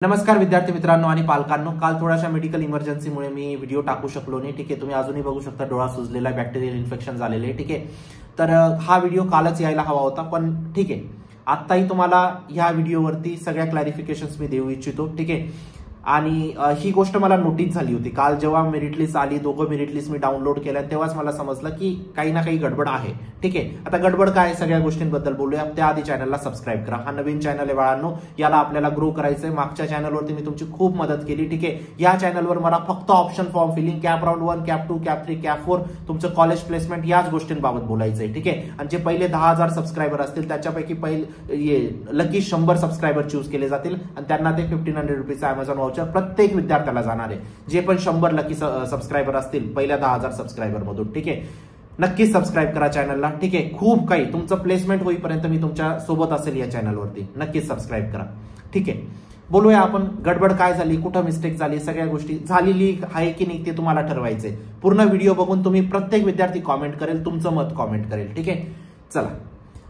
नमस्कार विद्यार्थी मित्रांनो आणि पालकांनो, काल थोड्याशा मेडिकल इमर्जन्सीमुळे मी व्हिडिओ टाकू शकलो नाही. ठीक आहे, तुम्ही अजूनही बघू शकता डोळा सुजलेला, बॅक्टेरियल इन्फेक्शन झालेले आहे. ठीक आहे, तर हा व्हिडिओ कालच यायला हवा होता, पण ठीक आहे, आत्ताही तुम्हाला ह्या व्हिडिओवरती सगळ्या क्लॅरिफिकेशन्स मी देऊ इच्छितो. ठीक आहे, आणि ही गोष्ट मला नोटीस झाली होती काल जेव्हा मेरिट लिस्ट आली, दोघं मेरिट लिस्ट मी डाउनलोड केल्या, तेव्हाच मला समजलं की काही ना काही गडबड आहे. ठीक आहे, आता गडबड काय, सगळ्या गोष्टींबद्दल बोलूया. त्याआधी चॅनलला सबस्क्राईब करा. हा नवीन चॅनल आहे बाळांनो, याला आपल्याला ग्रो करायचंय. मागच्या चॅनलवरती मी तुमची खूप मदत केली. ठीक आहे, या चॅनलवर मला फक्त option form filling, CAP round 1, CAP 2, CAP 3, CAP 4, तुमचं कॉलेज प्लेसमेंट याच गोष्टींबाबत बोलायचंय. ठीक आहे, आणि जे पहिले 10,000 सबस्क्रायबर असतील त्याच्यापैकी पहिले लकी 100 सबस्क्रायबर चूज केले जातील आणि त्यांना ते 1500 रुपीचं अमेझॉन वाउचर प्रत्येक विद्यार्थ्याला जाणार आहे. जे पण 100 लकी सबस्क्रायबर असतील पहिल्या 10,000 सबस्क्रायबर मधून. ठीक आहे, नक्कीच सबस्क्राईब करा चॅनलला. ठीक आहे, खूप काही तुमचं प्लेसमेंट होईपर्यंत मी तुमच्या सोबत असेल या चॅनलवरती. नक्कीच सबस्क्राईब करा. ठीक आहे, बोलूया आपण गडबड काय झाली, कुठं मिस्टेक झाली, सगळ्या गोष्टी झालेली आहे की नाही ते तुम्हाला ठरवायचंय. पूर्ण व्हिडिओ बघून तुम्ही प्रत्येक विद्यार्थी कॉमेंट करेल, तुमचं मत कॉमेंट करेल. ठीक आहे, चला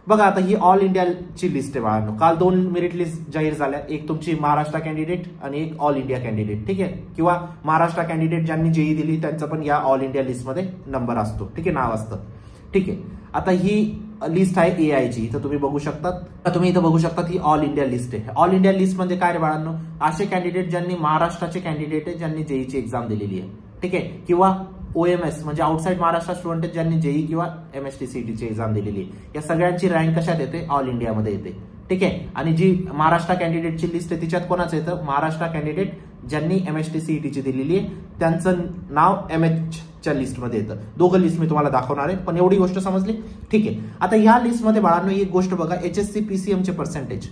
बघा, आता ही ऑल इंडियाची लिस्ट आहे बाळांनो. काल 2 मेरिट लिस्ट जाहीर झाल्या, एक तुमची महाराष्ट्र कॅन्डिडेट आणि एक ऑल इंडिया कॅन्डिडेट. ठीक आहे, किंवा महाराष्ट्र कॅन्डिडेट ज्यांनी जेई दिली त्यांचं पण या ऑल इंडिया लिस्टमध्ये नंबर असतो. ठीक आहे, नाव असतं. ठीक आहे, आता ही लिस्ट आहे एआयची. इथं तुम्ही बघू शकतात, तुम्ही इथं बघू शकता ही ऑल इंडिया लिस्ट आहे. ऑल इंडिया लिस्ट मध्ये काय रे बाळांनो, असे कॅन्डिडेट ज्यांनी महाराष्ट्राचे कॅन्डिडेट आहे, ज्यांनी जेईची एक्झाम दिलेली आहे. ठीक आहे, किंवा ओएमएस म्हणजे आउटसाइड महाराष्ट्र स्टुडंट आहेत ज्यांनी जेई किंवा एमएसटीसीईटीची एक्झाम दिलेली आहे. या सगळ्यांची रँक कशात येते, ऑल इंडियामध्ये येते. ठीक आहे, आणि जी महाराष्ट्र कॅन्डिडेटची लिस्ट आहे तिच्यात कोणाचं येतं, महाराष्ट्र कॅन्डिडेट ज्यांनी एमएसटीसीईटीची दिलेली आहे त्यांचं नाव एमएचच्या लिस्टमध्ये येतं. दोघं लिस्ट मी तुम्हाला दाखवणार आहे, पण एवढी गोष्ट समजली. ठीक आहे, आता ह्या लिस्टमध्ये बाळांनो एक गोष्ट बघा, एचएससी पीसीएमचे पर्सेंटेज.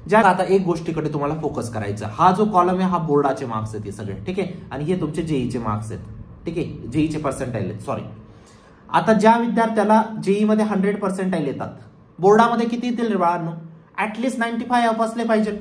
ज्यात आता एक गोष्टीकडे तुम्हाला फोकस करायचा, हा जो कॉलम आहे हा बोर्डाचे मार्क्स आहेत सगळे. ठीक आहे, आणि हे तुमचे जेईचे मार्क्स आहेत. ठीक आहे, जेईचे पर्सेंटाईल आहेत, सॉरी. आता ज्या विद्यार्थ्याला जेई मध्ये 100 पर्सेंटाईल येतात, बोर्डामध्ये किती येतील रे बाळांनो, ऍटलीस्ट 95 अप असले पाहिजे.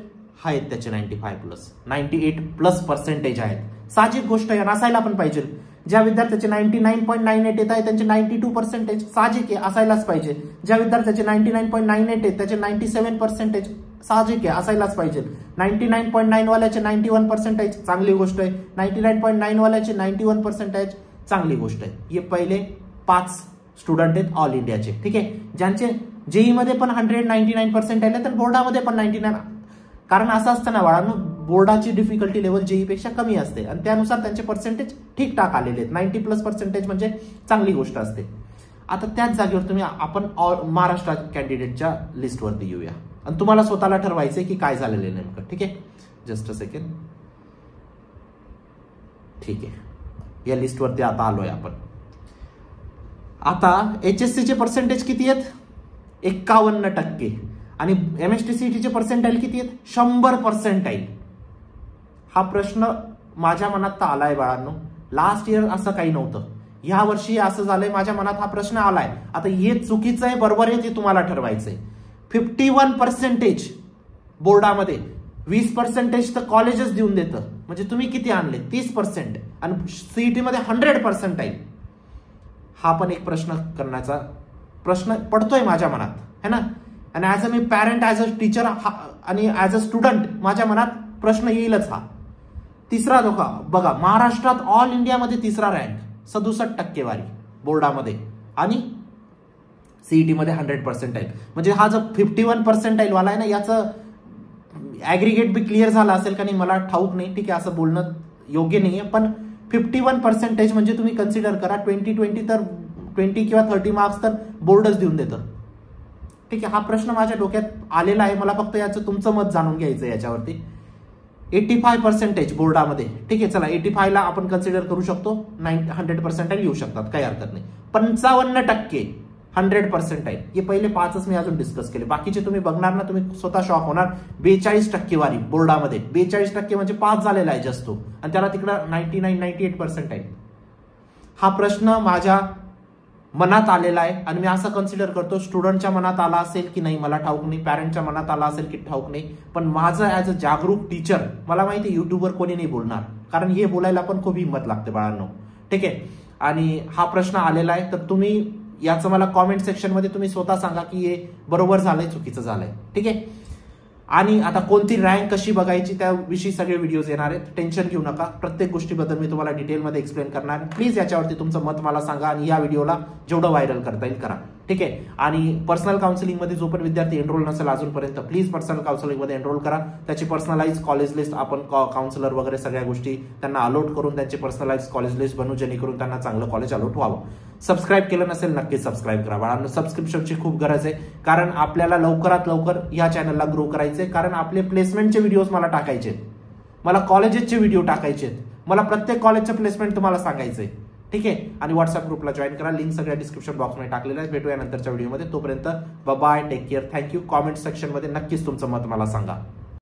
आहेत त्याचे 95 प्लस, 98 प्लस पर्सेंटेज आहेत. साहजिक गोष्ट आहे, असायला पण पाहिजे. ज्या विद्यार्थ्याचे 99.98 येत आहे त्यांचे 92 पर्सेंटेज साहजिक आहे, असायलाच पाहिजे. ज्या विद्यार्थ्याचे 99.98 आहेत त्याचे 97 पर्सेंटेज साहजिक आहे, असायलाच पाहिजे. 99.9 वाल्याचे 91 पर्सेंटेज चांगली गोष्ट आहे. 99.9 वाल्याचे 91 पर्सेंटेज चांगली गोष्ट आहे. हे पहिले 5 स्टुडंट आहेत ऑल इंडियाचे. ठीक आहे, ज्यांचे जेई मध्ये पण 199 पर्सेंटेज आहे तर बोर्डामध्ये पण 99. कारण असं असतं ना बाळांनो, बोर्डाची डिफिकल्टी लेवल जेई पेक्षा कमी असते आणि त्यानुसार त्यांचे पर्सेंटेज ठीकठाक आलेले आहेत. 90 प्लस पर्सेंटेज म्हणजे चांगली गोष्ट असते. आता त्याच जागेवर तुम्ही आपण महाराष्ट्र कॅन्डिडेटच्या लिस्टवरती येऊया आणि तुम्हाला स्वतःला ठरवायचंय की काय झालेलं आहे नेमकं. ठीक आहे, जस्ट अ सेकंड. ठीक आहे, या लिस्टवरती आता आलोय आपण. आता एचएससीचे पर्सेंटेज किती आहेत, 51%. आणि एमएसटीसीईटीचे पर्सेंटाईल किती आहेत, 100 पर्सेंटाईल. हा प्रश्न माझ्या मनात तर आलाय बाळांनो. लास्ट इयर असं काही नव्हतं, ह्या वर्षी असं झालंय, माझ्या मनात हा प्रश्न आलाय. आता हे चुकीचं आहे बरोबर आहे ते तुम्हाला ठरवायचंय. 51% बोर्डामध्ये, 20% तर कॉलेजच देऊन देतं. म्हणजे तुम्ही किती आणले, 30%. आणि सीईटी मध्ये 100 पर्सेंटाईल. हा पण एक प्रश्न करण्याचा प्रश्न पडतोय माझ्या मनात, है ना. आणि as a me parent, as a teacher आणि ऍज अ स्टुडंट माझ्या मनात प्रश्न येईलच हा. तिसरा धोका बघा, महाराष्ट्रात ऑल इंडियामध्ये तिसरा रँक, 67% वारी बोर्डामध्ये, आणि सीईटी मध्ये 100 पर्सेंटाईल. म्हणजे हा जो 51 पर्सेंटाईल वाला आहे ना, याचं ऍग्रिगेट बी क्लिअर झाला असेल का नाही मला ठाऊक नाही. ठीक आहे, असं बोलणं योग्य नाहीये, पण 51 पर्सेंटेज म्हणजे तुम्ही कन्सिडर करा 20 तर 20 किंवा 30 मार्क्स तर बोर्डच देऊन देतं. ठीक आहे, हा प्रश्न माझ्या डोक्यात आलेला आहे, मला फक्त याचं तुमचं मत जाणून घ्यायचं याच्यावरती. 85 पर्सेंटेज बोर्डामध्ये. ठीक आहे, चला 85 ला आपण कन्सिडर करू शकतो, 100 पर्सेंटाईल येऊ शकतात, काही हरकत नाही. 55% 100 पर्सेंटाईल. हे पहिले 5च मी अजून डिस्कस केले, बाकीचे तुम्ही बघणार ना तुम्ही स्वतः शॉक होणार. 42% वारी बोर्डामध्ये, 42% म्हणजे 5 झालेला आहे जस्ट तो, आणि त्याला तिकडं 98 पर्सेंटाईल. हा प्रश्न माझ्या मनात आलेला आहे आणि मी असं कन्सिडर करतो, स्टुडंटच्या मनात आला असेल की नाही मला ठाऊक नाही, पॅरेंटच्या मनात आला असेल की ठाऊक नाही, पण माझं ऍज अ जागरूक टीचर मला माहिती युट्यूबवर कोणी नाही बोलणार, कारण हे बोलायला पण खूप हिंमत लागते बाळांनो. ठीक आहे, आणि हा प्रश्न आलेला आहे, तर तुम्ही याचं मला कॉमेंट सेक्शन मध्ये तुम्ही स्वतः सांगा की हे बरोबर झालंय चुकीचं झालंय. ठीक आहे, आणि आता कोणती रँक कशी बघायची त्याविषयी सगळे व्हिडिओज येणार आहेत. टेन्शन घेऊ नका, प्रत्येक गोष्टीबद्दल मी तुम्हाला डिटेलमध्ये एक्सप्लेन करणार. प्लीज याच्यावरती तुमचं मत मला सांगा आणि या व्हिडिओला जेवढं व्हायरल करता येईल करा. ठीक आहे. आणि पर्सनल काउन्सिलिंगमध्ये जो पण विद्यार्थी एनरोल नसेल अजूनपर्यंत प्लीज पर्सनल काउन्सिलिंगमध्ये एनरोल करा. त्याची पर्सनलाइज कॉलेज लिस्ट आपण काउन्सिलर वगैरे सगळ्या गोष्टी त्यांना अलॉट करून त्यांची पर्सनलाइज कॉलेज लिस्ट बनवू, जेणेकरून त्यांना चांगलं कॉलेज अलॉट व्हावं. सबस्क्राईब केलं नसेल नक्कीच सबस्क्राईब करा बाळांनो. सबस्क्रिप्शनची खूप गरज आहे, कारण आपल्याला लवकरात लवकर या चॅनलला ग्रो करायचे. कारण आपले प्लेसमेंटचे व्हिडिओज मला टाकायचे, मला कॉलेजेसचे व्हिडिओ टाकायचे, मला प्रत्येक कॉलेजचं प्लेसमेंट तुम्हाला सांगायचंय. ठीक आहे. आणि व्हॉट्सअप ग्रुपला जॉईन करा, लिंक सगळ्या डिस्क्रिप्शन बॉक्समध्ये टाकलेलं आहे. भेटूया नंतरच्या व्हिडिओमध्ये. तोपर्यंत bye, take care, thank you. Comment सेक्शनमध्ये नक्कीच तुमचं मत मला सांगा.